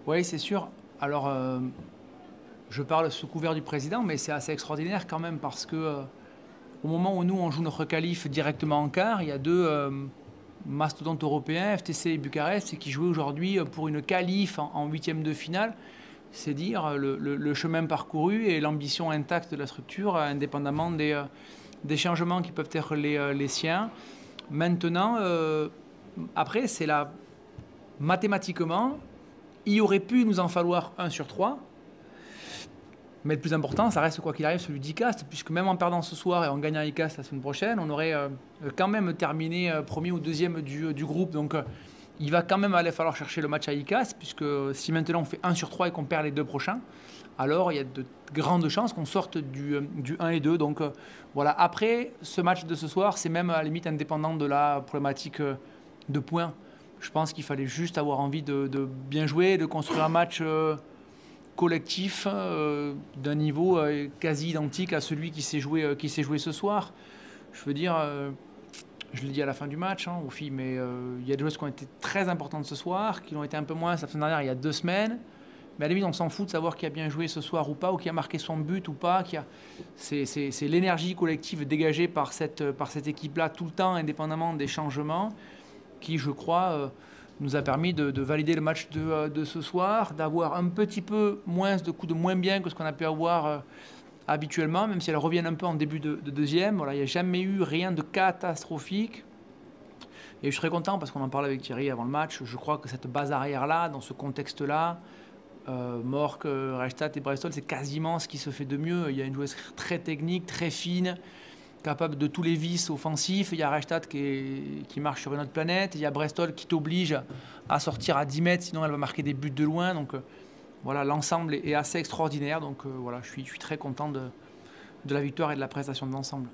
Oui, c'est sûr. Alors, je parle sous couvert du président, mais c'est assez extraordinaire quand même parce que au moment où nous, on joue notre qualif directement en quart, il y a deux mastodontes européens, FTC et Bucarest, qui jouaient aujourd'hui pour une qualif en huitième de finale. C'est dire le chemin parcouru et l'ambition intacte de la structure, indépendamment des changements qui peuvent être les siens. Maintenant, après, c'est là, mathématiquement, il aurait pu nous en falloir un sur trois. Mais le plus important, ça reste quoi qu'il arrive celui d'ICAST, puisque même en perdant ce soir et en gagnant ICAST la semaine prochaine, on aurait quand même terminé premier ou deuxième du groupe. Donc il va quand même aller falloir chercher le match à ICAST, puisque si maintenant on fait un sur 3 et qu'on perd les deux prochains, alors il y a de grandes chances qu'on sorte du 1 et 2. Donc voilà, après ce match de ce soir, c'est même à la limite indépendant de la problématique de points. Je pense qu'il fallait juste avoir envie de bien jouer, de construire un match collectif d'un niveau quasi identique à celui qui s'est joué ce soir. Je veux dire, je l'ai dit à la fin du match aux filles, mais il y a des choses qui ont été très importantes ce soir, qui l'ont été un peu moins la semaine dernière, il y a 2 semaines. Mais à la limite, on s'en fout de savoir qui a bien joué ce soir ou pas, ou qui a marqué son but ou pas. C'est l'énergie collective dégagée par cette équipe-là tout le temps, indépendamment des changements, qui, je crois, nous a permis de valider le match de ce soir, d'avoir un petit peu moins de coups de moins bien que ce qu'on a pu avoir habituellement, même si elles reviennent un peu en début de deuxième. Voilà, il n'y a jamais eu rien de catastrophique. Et je serais content parce qu'on en parlait avec Thierry avant le match. Je crois que cette base arrière-là, dans ce contexte-là, Mork, Reichstadt et Brestol, c'est quasiment ce qui se fait de mieux. Il y a une joueuse très technique, très fine, capable de tous les vices offensifs. Il y a Reichstadt qui marche sur une autre planète. Il y a Brestol qui t'oblige à sortir à 10 mètres, sinon elle va marquer des buts de loin. Donc voilà, l'ensemble est assez extraordinaire. Donc voilà, je suis très content de la victoire et de la prestation de l'ensemble.